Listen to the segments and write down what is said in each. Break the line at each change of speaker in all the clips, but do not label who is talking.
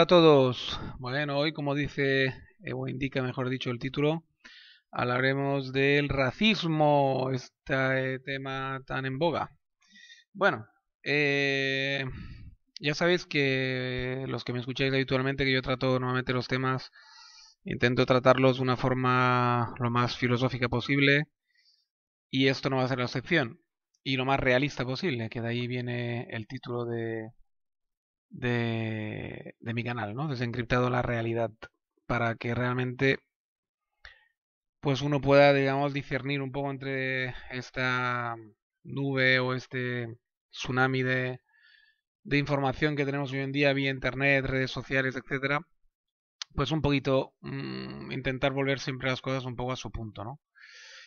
Hola a todos. Bueno, hoy, como dice, o indica, mejor dicho, el título, hablaremos del racismo, este tema tan en boga. Bueno, eh, ya sabéis que los que me escucháis habitualmente, que yo trato normalmente los temas, intento tratarlos de una forma lo más filosófica posible, y esto no va a ser la excepción, y lo más realista posible, que de ahí viene el título de mi canal, ¿no? Desencriptado la realidad, para que realmente pues uno pueda, digamos, discernir un poco entre esta nube o este tsunami de información que tenemos hoy en día vía internet, redes sociales, etcétera, pues un poquito intentar volver siempre las cosas un poco a su punto, ¿no?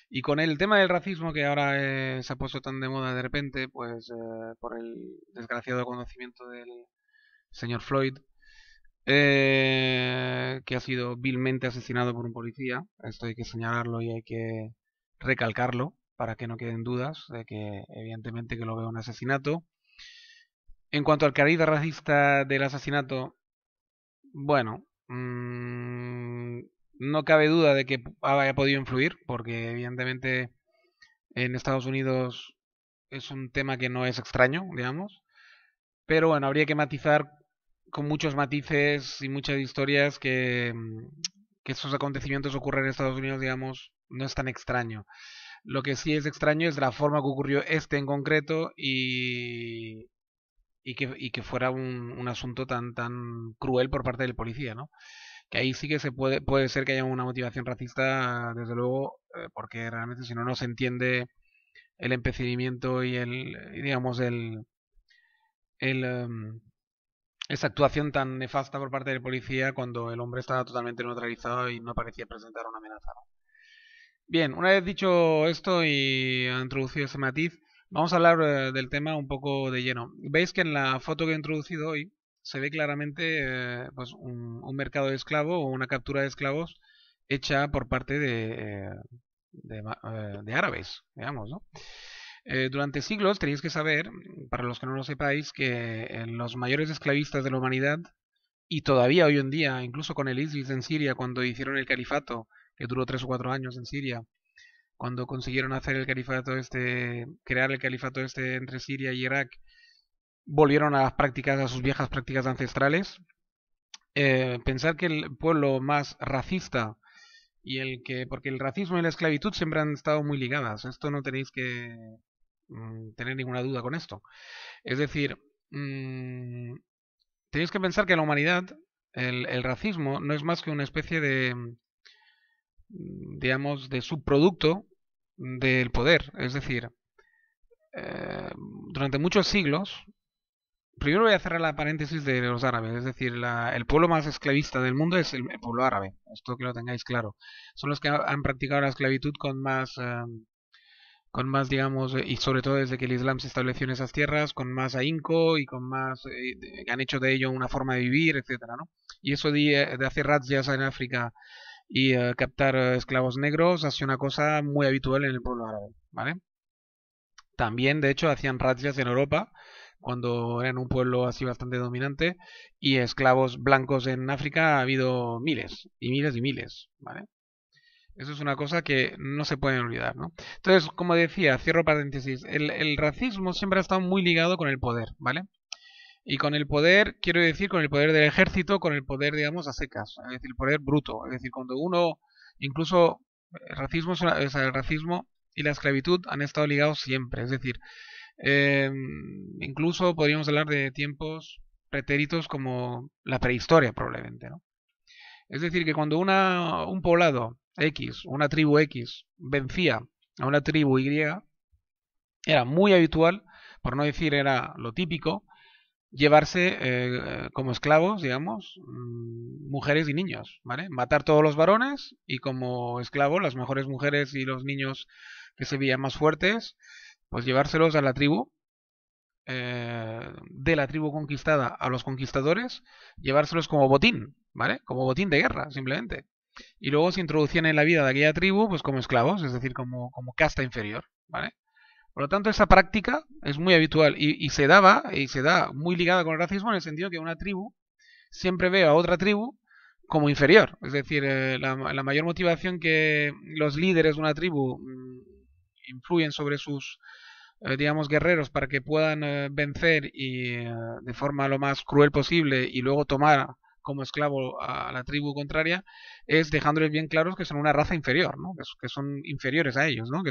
Y con el tema del racismo que ahora se ha puesto tan de moda de repente, pues por el desgraciado conocimiento del señor Floyd, que ha sido vilmente asesinado por un policía. Esto hay que señalarlo y hay que recalcarlo para que no queden dudas de que evidentemente que lo veo un asesinato. En cuanto al cariz racista del asesinato, bueno, no cabe duda de que haya podido influir, porque evidentemente en Estados Unidos es un tema que no es extraño, digamos. Pero bueno, habría que matizar con muchos matices y muchas historias que esos acontecimientos ocurren en Estados Unidos, digamos, no es tan extraño. Lo que sí es extraño es la forma que ocurrió este en concreto y que fuera un asunto tan cruel por parte del policía, ¿no? Que ahí sí que puede ser que haya una motivación racista, desde luego, porque realmente si no, no se entiende el empecinamiento digamos, el esa actuación tan nefasta por parte del policía cuando el hombre estaba totalmente neutralizado y no parecía presentar una amenaza, ¿no? Bien, una vez dicho esto y introducido ese matiz, vamos a hablar del tema un poco de lleno. Veis que en la foto que he introducido hoy se ve claramente pues un mercado de esclavos o una captura de esclavos hecha por parte de árabes, digamos, ¿no? Durante siglos tenéis que saber, para los que no lo sepáis, que los mayores esclavistas de la humanidad, y todavía hoy en día, incluso con el ISIS en Siria, cuando hicieron el califato, que duró 3 o 4 años en Siria, cuando consiguieron hacer el califato este, crear el califato este entre Siria y Irak, volvieron a las prácticas, a sus viejas prácticas ancestrales. Pensar que el pueblo más racista porque el racismo y la esclavitud siempre han estado muy ligadas, esto no tenéis que tener ninguna duda con esto. Es decir, mmm, tenéis que pensar que en la humanidad el racismo no es más que una especie digamos, de subproducto del poder. Es decir, eh, durante muchos siglos, primero voy a cerrar la paréntesis de los árabes, es decir, el pueblo más esclavista del mundo es el pueblo árabe, esto que lo tengáis claro. Son los que han practicado la esclavitud con más, digamos, y sobre todo desde que el Islam se estableció en esas tierras, con más ahínco y con más, han hecho de ello una forma de vivir, etcétera, ¿no? Y eso de hacer razzias en África y captar esclavos negros ha sido una cosa muy habitual en el pueblo árabe, ¿vale? También, de hecho, hacían razzias en Europa cuando eran un pueblo así bastante dominante y esclavos blancos en África ha habido miles y miles y miles, ¿vale? Eso es una cosa que no se puede olvidar, ¿no? Entonces, como decía, cierro paréntesis, el racismo siempre ha estado muy ligado con el poder, ¿vale? Y con el poder, quiero decir, con el poder del ejército, con el poder, digamos, a secas, es decir, el poder bruto. Es decir, cuando uno, incluso, el racismo y la esclavitud han estado ligados siempre. Es decir, eh, incluso podríamos hablar de tiempos pretéritos como la prehistoria, probablemente, ¿no? Es decir, que cuando un poblado X, una tribu X, vencía a una tribu Y, era muy habitual, por no decir era lo típico, llevarse como esclavos, digamos, mujeres y niños, ¿vale? Matar todos los varones y como esclavos las mejores mujeres y los niños que se veían más fuertes, pues llevárselos a la tribu, de la tribu conquistada a los conquistadores, llevárselos como botín, ¿vale? Como botín de guerra, simplemente. Y luego se introducían en la vida de aquella tribu, pues como esclavos, es decir, como casta inferior, ¿vale? Por lo tanto, esa práctica es muy habitual y se da muy ligada con el racismo en el sentido que una tribu siempre veo a otra tribu como inferior. Es decir, la mayor motivación que los líderes de una tribu influyen sobre sus, digamos, guerreros para que puedan vencer y de forma lo más cruel posible y luego tomar como esclavo a la tribu contraria, es dejándoles bien claros que son una raza inferior, ¿no? Que son inferiores a ellos, ¿no?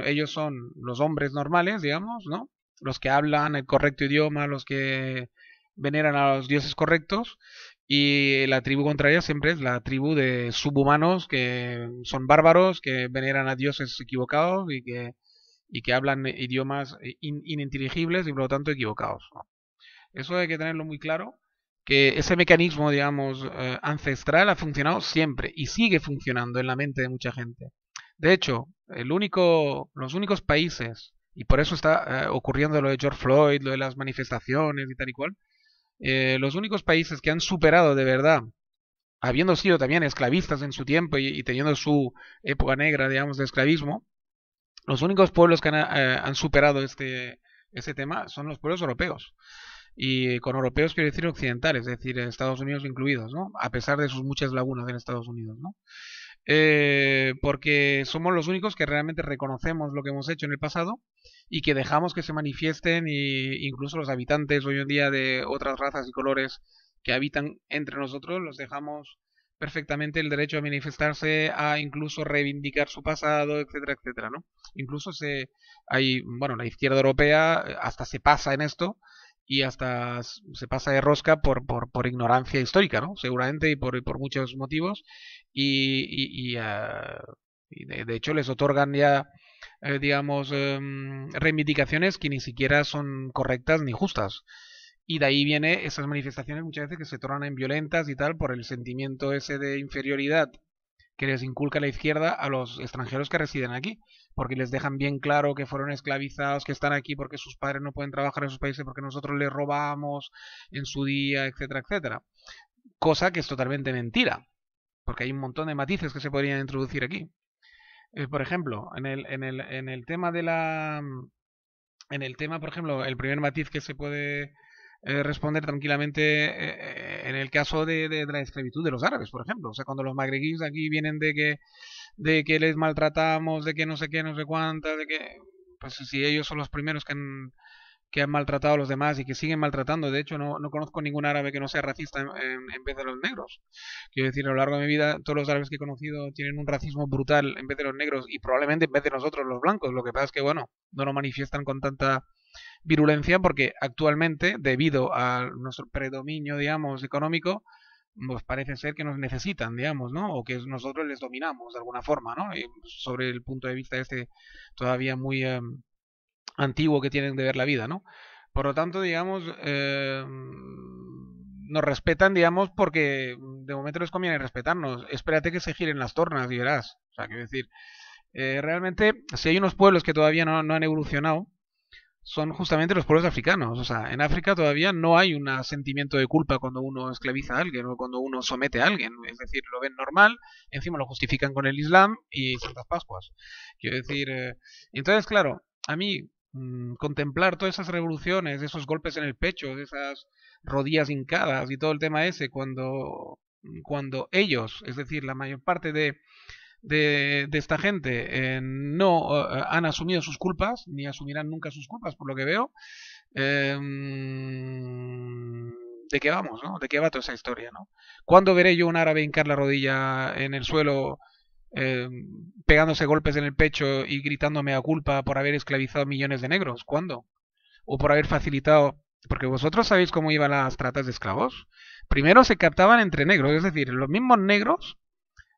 Ellos son los hombres normales, digamos, ¿no? Los que hablan el correcto idioma, los que veneran a los dioses correctos, y la tribu contraria siempre es la tribu de subhumanos que son bárbaros, que veneran a dioses equivocados y que hablan idiomas ininteligibles y por lo tanto equivocados, ¿no? Eso hay que tenerlo muy claro, que ese mecanismo, digamos, ancestral ha funcionado siempre y sigue funcionando en la mente de mucha gente. De hecho, los únicos países, y por eso está ocurriendo lo de George Floyd, lo de las manifestaciones y tal y cual, los únicos países que han superado de verdad, habiendo sido también esclavistas en su tiempo y teniendo su época negra, digamos, de esclavismo, los únicos pueblos que han superado este tema son los pueblos europeos. Y con europeos quiero decir occidentales, es decir, Estados Unidos incluidos, ¿no? A pesar de sus muchas lagunas en Estados Unidos, ¿no? Porque somos los únicos que realmente reconocemos lo que hemos hecho en el pasado y que dejamos que se manifiesten y incluso los habitantes hoy en día de otras razas y colores que habitan entre nosotros los dejamos perfectamente el derecho a manifestarse, a incluso reivindicar su pasado, etcétera, etcétera, ¿no? Incluso bueno, la izquierda europea hasta se pasa en esto y hasta se pasa de rosca por ignorancia histórica, ¿no? Seguramente y por muchos motivos y de hecho les otorgan ya, digamos, reivindicaciones que ni siquiera son correctas ni justas. Y de ahí viene esas manifestaciones muchas veces que se tornan en violentas y tal por el sentimiento ese de inferioridad que les inculca la izquierda a los extranjeros que residen aquí, porque les dejan bien claro que fueron esclavizados, que están aquí porque sus padres no pueden trabajar en sus países porque nosotros les robamos en su día, etcétera, etcétera. Cosa que es totalmente mentira, porque hay un montón de matices que se podrían introducir aquí. Por ejemplo, en el tema de la... En el tema, por ejemplo, el primer matiz que se puede responder tranquilamente en el caso de la esclavitud de los árabes, por ejemplo. O sea, cuando los magrebíes aquí vienen de que les maltratamos, de que no sé qué, no sé cuántas, de que... Pues si ellos son los primeros que han maltratado a los demás y que siguen maltratando. De hecho, no conozco ningún árabe que no sea racista en vez de los negros. Quiero decir, a lo largo de mi vida, todos los árabes que he conocido tienen un racismo brutal en vez de los negros y probablemente en vez de nosotros los blancos. Lo que pasa es que, bueno, no lo manifiestan con tanta virulencia porque actualmente, debido a nuestro predominio, digamos, económico, pues parece ser que nos necesitan, digamos, ¿no? O que nosotros les dominamos de alguna forma, ¿no? Y sobre el punto de vista este todavía muy antiguo que tienen de ver la vida, ¿no? Por lo tanto, digamos, nos respetan, digamos, porque de momento les conviene respetarnos. Espérate que se giren las tornas y verás. O sea, quiero decir, realmente, si hay unos pueblos que todavía no han evolucionado, son justamente los pueblos africanos. O sea, en África todavía no hay un sentimiento de culpa cuando uno esclaviza a alguien o cuando uno somete a alguien. Es decir, lo ven normal, encima lo justifican con el Islam y Santas Pascuas. Quiero decir, entonces, claro, a mí contemplar todas esas revoluciones, esos golpes en el pecho, esas rodillas hincadas y todo el tema ese, cuando ellos, es decir, la mayor parte de esta gente no han asumido sus culpas, ni asumirán nunca sus culpas, por lo que veo, ¿de qué vamos, no? ¿De qué va toda esa historia, no? ¿Cuándo veré yo un árabe hincar la rodilla en el suelo eh, pegándose golpes en el pecho y gritándome a culpa por haber esclavizado millones de negros? ¿Cuándo? O por haber facilitado... Porque vosotros sabéis cómo iban las tratas de esclavos. Primero se captaban entre negros, es decir, los mismos negros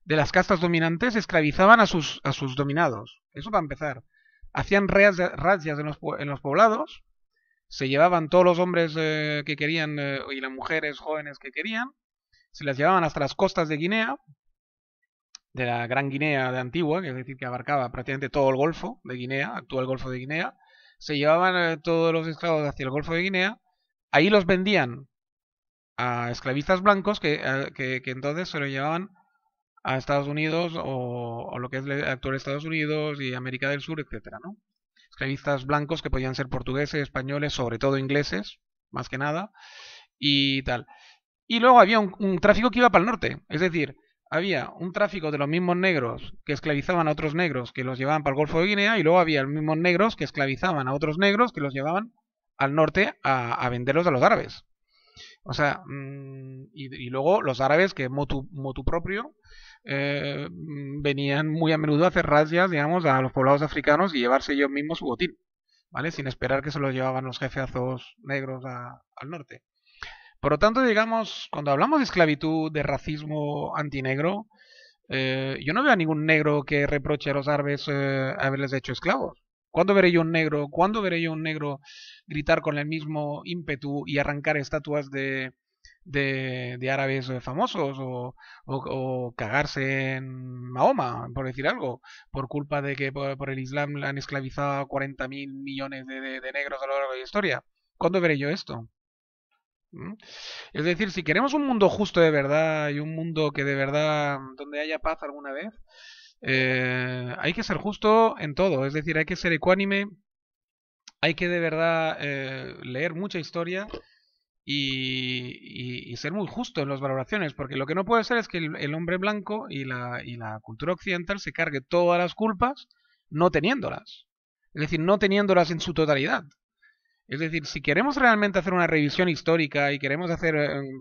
de las castas dominantes esclavizaban a sus dominados. Eso para empezar. Hacían razzias en los poblados, se llevaban todos los hombres que querían y las mujeres jóvenes que querían, se las llevaban hasta las costas de Guinea, de la Gran Guinea de Antigua, que es decir, que abarcaba prácticamente todo el Golfo de Guinea, actual Golfo de Guinea. Se llevaban todos los esclavos hacia el Golfo de Guinea, ahí los vendían a esclavistas blancos que entonces se lo llevaban a Estados Unidos o lo que es el actual Estados Unidos y América del Sur, etcétera, ¿no? Esclavistas blancos que podían ser portugueses, españoles, sobre todo ingleses, más que nada, y tal. Y luego había un tráfico que iba para el norte, es decir, había un tráfico de los mismos negros que esclavizaban a otros negros que los llevaban para el Golfo de Guinea, y luego había los mismos negros que esclavizaban a otros negros que los llevaban al norte a venderlos a los árabes. O sea, y luego los árabes que motu propio venían muy a menudo a hacer razzias, digamos, a los poblados africanos y llevarse ellos mismos su botín, ¿vale? Sin esperar que se los llevaban los jefazos negros al norte. Por lo tanto, digamos, cuando hablamos de esclavitud, de racismo antinegro, yo no veo a ningún negro que reproche a los árabes haberles hecho esclavos. ¿Cuándo veré yo un negro gritar con el mismo ímpetu y arrancar estatuas de árabes famosos o cagarse en Mahoma, por decir algo, por culpa de que por el Islam han esclavizado a 40.000 millones de negros a lo largo de la historia? ¿Cuándo veré yo esto? ¿Mm? Es decir, si queremos un mundo justo de verdad y un mundo que de verdad, donde haya paz alguna vez, hay que ser justo en todo. Es decir, hay que ser ecuánime, hay que de verdad leer mucha historia y ser muy justo en las valoraciones, porque lo que no puede ser es que el hombre blanco y la cultura occidental se cargue todas las culpas no teniéndolas. Es decir, no teniéndolas en su totalidad. Es decir, si queremos realmente hacer una revisión histórica y queremos hacer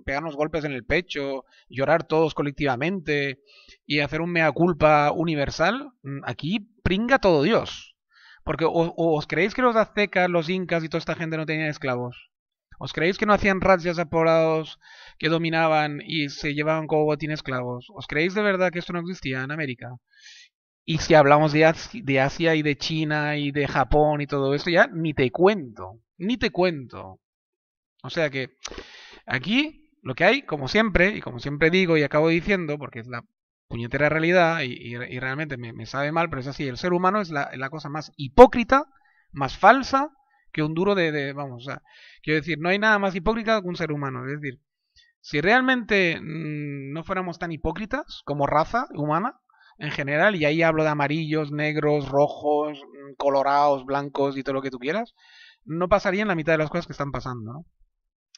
pegarnos golpes en el pecho, llorar todos colectivamente y hacer un mea culpa universal, aquí pringa todo Dios. Porque o os creéis que los aztecas, los incas y toda esta gente no tenían esclavos. ¿Os creéis que no hacían razzias a poblados que dominaban y se llevaban como botín esclavos? ¿Os creéis de verdad que esto no existía en América? Y si hablamos de Asia y de China y de Japón y todo eso, ya ni te cuento, ni te cuento. O sea que aquí lo que hay, como siempre, y como siempre digo y acabo diciendo, porque es la puñetera realidad y realmente me sabe mal, pero es así, el ser humano es la cosa más hipócrita, más falsa que un duro vamos, o sea, quiero decir, no hay nada más hipócrita que un ser humano. Es decir, si realmente no fuéramos tan hipócritas como raza humana, en general, y ahí hablo de amarillos, negros, rojos, colorados, blancos y todo lo que tú quieras, no pasarían la mitad de las cosas que están pasando, ¿no?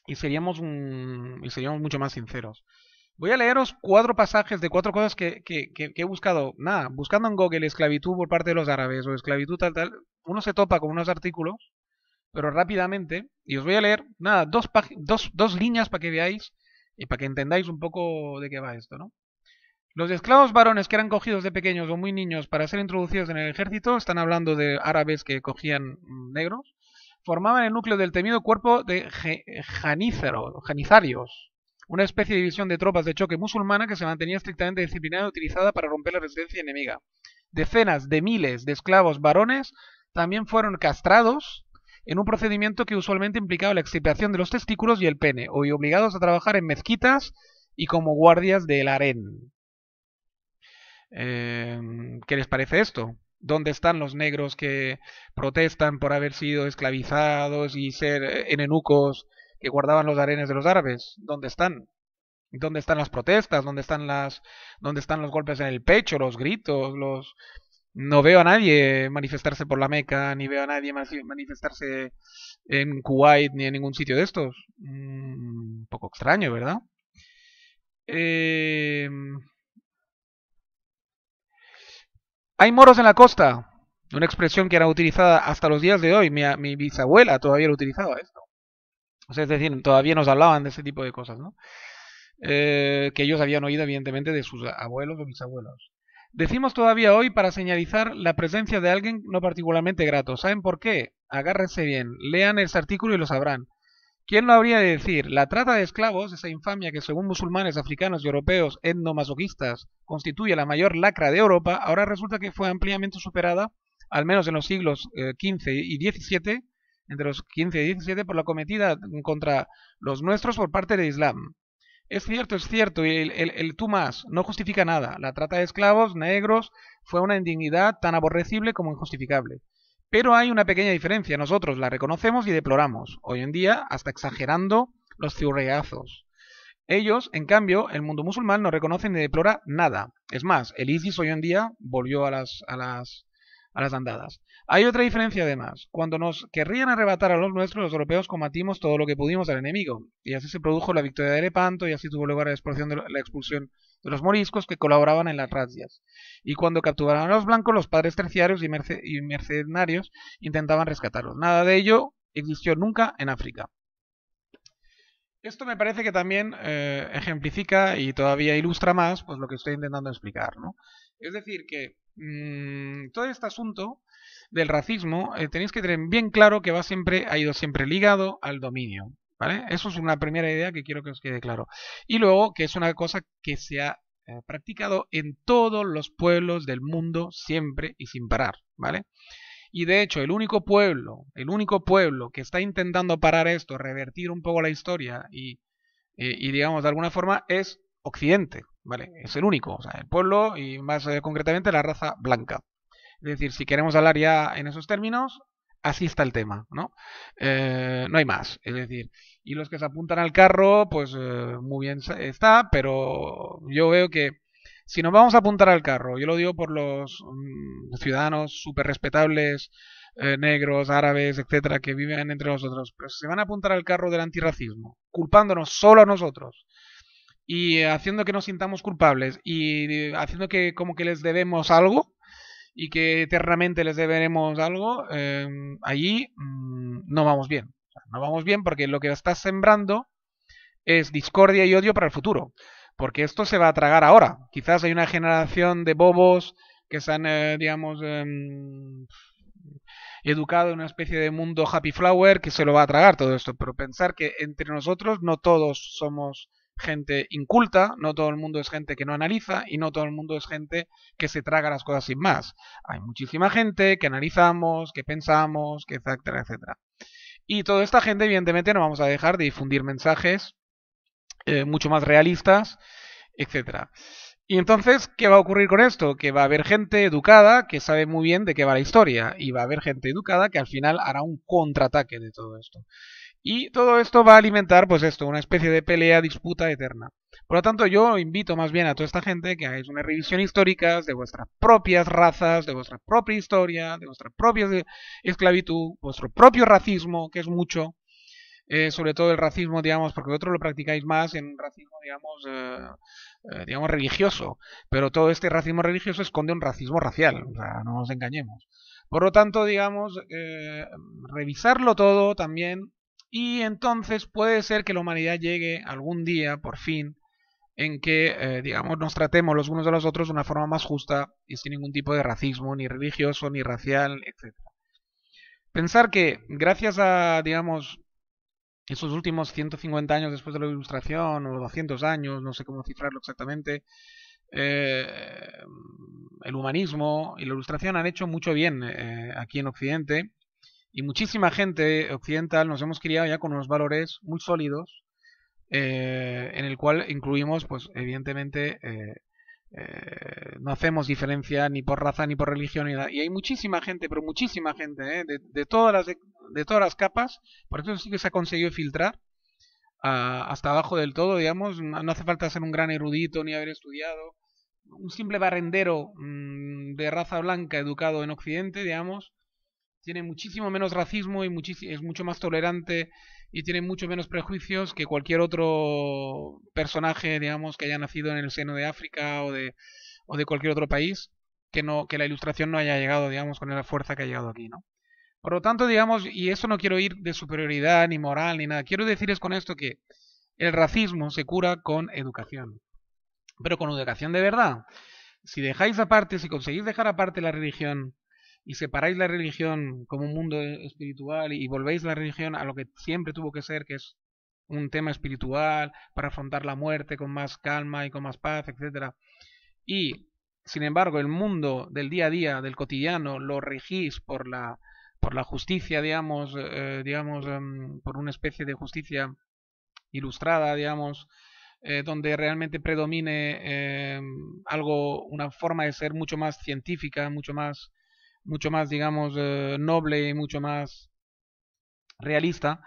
Y seríamos mucho más sinceros. Voy a leeros 4 pasajes de 4 cosas que he buscado. Nada, buscando en Google esclavitud por parte de los árabes o esclavitud tal, tal, uno se topa con unos artículos, pero rápidamente, y os voy a leer, nada, dos líneas para que veáis y para que entendáis un poco de qué va esto, ¿no? Los esclavos varones que eran cogidos de pequeños o muy niños para ser introducidos en el ejército, están hablando de árabes que cogían negros, formaban el núcleo del temido cuerpo de janizarios, una especie de división de tropas de choque musulmana que se mantenía estrictamente disciplinada y utilizada para romper la resistencia enemiga. Decenas de miles de esclavos varones también fueron castrados en un procedimiento que usualmente implicaba la extirpación de los testículos y el pene, y obligados a trabajar en mezquitas y como guardias del harén. ¿Qué les parece esto? ¿Dónde están los negros que protestan por haber sido esclavizados y ser enenucos que guardaban los harenes de los árabes? ¿Dónde están? ¿Dónde están las protestas? ¿Dónde están los golpes en el pecho, los gritos, los... No veo a nadie manifestarse por la Meca, ni veo a nadie manifestarse en Kuwait, ni en ningún sitio de estos. Un poco extraño, ¿verdad? Hay moros en la costa. Una expresión que era utilizada hasta los días de hoy. Mi bisabuela todavía lo utilizaba esto. O sea, es decir, todavía nos hablaban de ese tipo de cosas, ¿no? Que ellos habían oído, evidentemente, de sus abuelos o bisabuelos. Decimos todavía hoy para señalizar la presencia de alguien no particularmente grato. ¿Saben por qué? Agárrense bien. Lean este artículo y lo sabrán. ¿Quién lo habría de decir? La trata de esclavos, esa infamia que según musulmanes, africanos y europeos etnomasoquistas constituye la mayor lacra de Europa, ahora resulta que fue ampliamente superada, al menos en los siglos XV y XVII, entre los XV y XVII, por la cometida contra los nuestros por parte del Islam. Es cierto, y el tú más no justifica nada. La trata de esclavos negros fue una indignidad tan aborrecible como injustificable. Pero hay una pequeña diferencia. Nosotros la reconocemos y deploramos. Hoy en día, hasta exagerando los ciurreazos. Ellos, en cambio, el mundo musulmán no reconoce ni deplora nada. Es más, el ISIS hoy en día volvió a las a las andadas. Hay otra diferencia además. Cuando nos querrían arrebatar a los nuestros, los europeos combatimos todo lo que pudimos al enemigo. Y así se produjo la victoria de Lepanto y así tuvo lugar la expulsión de los moriscos que colaboraban en las razzias. Y cuando capturaban a los blancos, los padres terciarios y mercenarios intentaban rescatarlos. Nada de ello existió nunca en África. Esto me parece que también ejemplifica y todavía ilustra más pues lo que estoy intentando explicar, ¿no? Es decir, que todo este asunto del racismo tenéis que tener bien claro que ha ido siempre ligado al dominio, ¿vale? Eso es una primera idea que quiero que os quede claro. Y luego que es una cosa que se ha practicado en todos los pueblos del mundo siempre y sin parar, ¿vale? Y de hecho, el único pueblo que está intentando parar esto, revertir un poco la historia y digamos, de alguna forma, es Occidente, ¿vale? Es el único, o sea, el pueblo y más concretamente la raza blanca. Es decir, si queremos hablar ya en esos términos, así está el tema, ¿no? No hay más, es decir, y los que se apuntan al carro, pues muy bien está, pero yo veo que si nos vamos a apuntar al carro, yo lo digo por los ciudadanos súper respetables, negros, árabes, etcétera, que viven entre nosotros, pero si se van a apuntar al carro del antirracismo, culpándonos solo a nosotros y haciendo que nos sintamos culpables y haciendo que como que les debemos algo y que eternamente les deberemos algo, allí no vamos bien. O sea, no vamos bien porque lo que estás sembrando es discordia y odio para el futuro. Porque esto se va a tragar ahora. Quizás hay una generación de bobos que se han, digamos, educado en una especie de mundo happy flower que se lo va a tragar todo esto. Pero pensar que entre nosotros no todos somos gente inculta, no todo el mundo es gente que no analiza y no todo el mundo es gente que se traga las cosas sin más. Hay muchísima gente que analizamos, que pensamos, que etcétera, etcétera. Y toda esta gente, evidentemente, no vamos a dejar de difundir mensajes mucho más realistas, etcétera. Y entonces, ¿qué va a ocurrir con esto? Que va a haber gente educada que sabe muy bien de qué va la historia y va a haber gente educada que al final hará un contraataque de todo esto. Y todo esto va a alimentar, pues esto, una especie de pelea, disputa eterna. Por lo tanto, yo invito más bien a toda esta gente que hagáis una revisión histórica de vuestras propias razas, de vuestra propia historia, de vuestra propia esclavitud, vuestro propio racismo, que es mucho, sobre todo el racismo, digamos, porque vosotros lo practicáis más en racismo, digamos religioso, pero todo este racismo religioso esconde un racismo racial, o sea, no nos engañemos. Por lo tanto, digamos, revisarlo todo también y entonces puede ser que la humanidad llegue algún día, por fin, en que, digamos, nos tratemos los unos a los otros de una forma más justa y sin ningún tipo de racismo, ni religioso, ni racial, etc. Pensar que gracias a, digamos, esos últimos 150 años después de la Ilustración, o 200 años, no sé cómo cifrarlo exactamente, el humanismo y la Ilustración han hecho mucho bien aquí en Occidente y muchísima gente occidental nos hemos criado ya con unos valores muy sólidos en el cual incluimos, pues evidentemente, no hacemos diferencia ni por raza ni por religión ni nada. Y hay muchísima gente, pero muchísima gente, de todas las capas, por eso sí que se ha conseguido filtrar hasta abajo del todo, digamos. No hace falta ser un gran erudito ni haber estudiado. Un simple barrendero de raza blanca educado en Occidente, digamos, tiene muchísimo menos racismo y es mucho más tolerante y tiene mucho menos prejuicios que cualquier otro personaje, digamos, que haya nacido en el seno de África o de cualquier otro país, que la Ilustración no haya llegado, digamos, con la fuerza que ha llegado aquí, ¿no? Por lo tanto, digamos, y eso no quiero ir de superioridad ni moral ni nada, quiero decir es con esto que el racismo se cura con educación, pero con educación de verdad. Si dejáis aparte, si conseguís dejar aparte la religión y separáis la religión como un mundo espiritual y volvéis la religión a lo que siempre tuvo que ser, que es un tema espiritual para afrontar la muerte con más calma y con más paz, etcétera. Y sin embargo, el mundo del día a día, del cotidiano, lo regís por la justicia, digamos, por una especie de justicia ilustrada, digamos, donde realmente predomine una forma de ser mucho más científica, mucho más, digamos, noble y mucho más realista,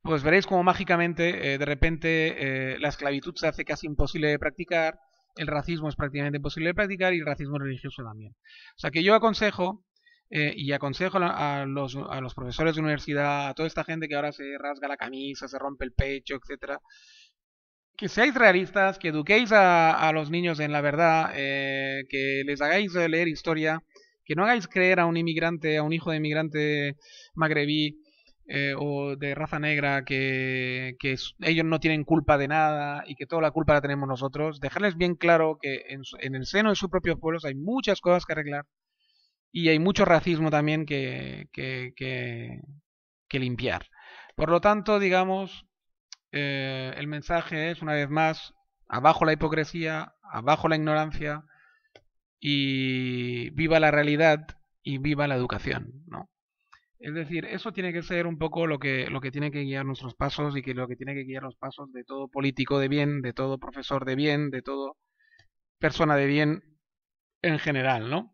pues veréis como mágicamente, de repente, la esclavitud se hace casi imposible de practicar, el racismo es prácticamente imposible de practicar y el racismo religioso también. O sea que yo aconsejo y aconsejo a los profesores de universidad, a toda esta gente que ahora se rasga la camisa, se rompe el pecho, etcétera, que seáis realistas, que eduquéis a los niños en la verdad, que les hagáis leer historia, que no hagáis creer a un inmigrante, a un hijo de inmigrante magrebí o de raza negra, que ellos no tienen culpa de nada y que toda la culpa la tenemos nosotros. Dejarles bien claro que en el seno de sus propios pueblos hay muchas cosas que arreglar y hay mucho racismo también que limpiar. Por lo tanto, digamos, el mensaje es, una vez más, abajo la hipocresía, abajo la ignorancia y viva la realidad y viva la educación, ¿no? Es decir, eso tiene que ser un poco lo que tiene que guiar nuestros pasos y que lo que tiene que guiar los pasos de todo político de bien, de todo profesor de bien, de todo persona de bien en general, ¿no?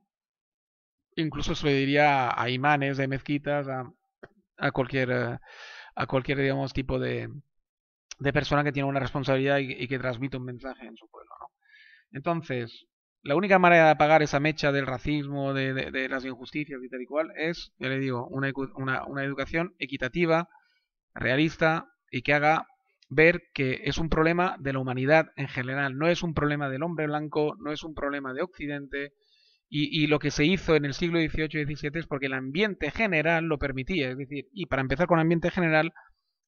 Incluso se le diría a imanes de mezquitas, a cualquier, a cualquier, digamos, tipo de persona que tiene una responsabilidad y que transmite un mensaje en su pueblo, ¿no? Entonces, la única manera de apagar esa mecha del racismo, de las injusticias y tal y cual, es, ya le digo, una educación equitativa, realista y que haga ver que es un problema de la humanidad en general, no es un problema del hombre blanco, no es un problema de Occidente, y lo que se hizo en el siglo XVIII y XVII es porque el ambiente general lo permitía, es decir, y para empezar con el ambiente general,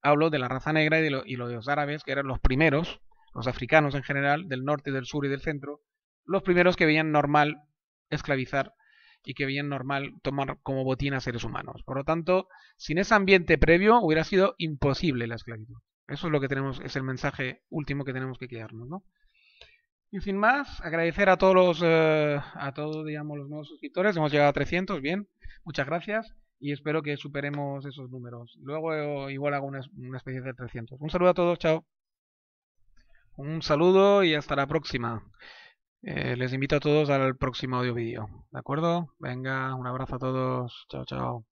hablo de la raza negra y los árabes, que eran los primeros, los africanos en general, del norte, del sur y del centro, los primeros que veían normal esclavizar y que veían normal tomar como botín a seres humanos. Por lo tanto, sin ese ambiente previo hubiera sido imposible la esclavitud. Eso es lo que tenemos, es el mensaje último que tenemos que quedarnos, ¿no? Y sin más, agradecer a todos a todos, digamos, los nuevos suscriptores. Hemos llegado a 300, bien. Muchas gracias y espero que superemos esos números. Luego igual hago una especie de 300. Un saludo a todos, chao. Un saludo y hasta la próxima. Les invito a todos al próximo audio vídeo. ¿De acuerdo? Venga, un abrazo a todos. Chao, chao.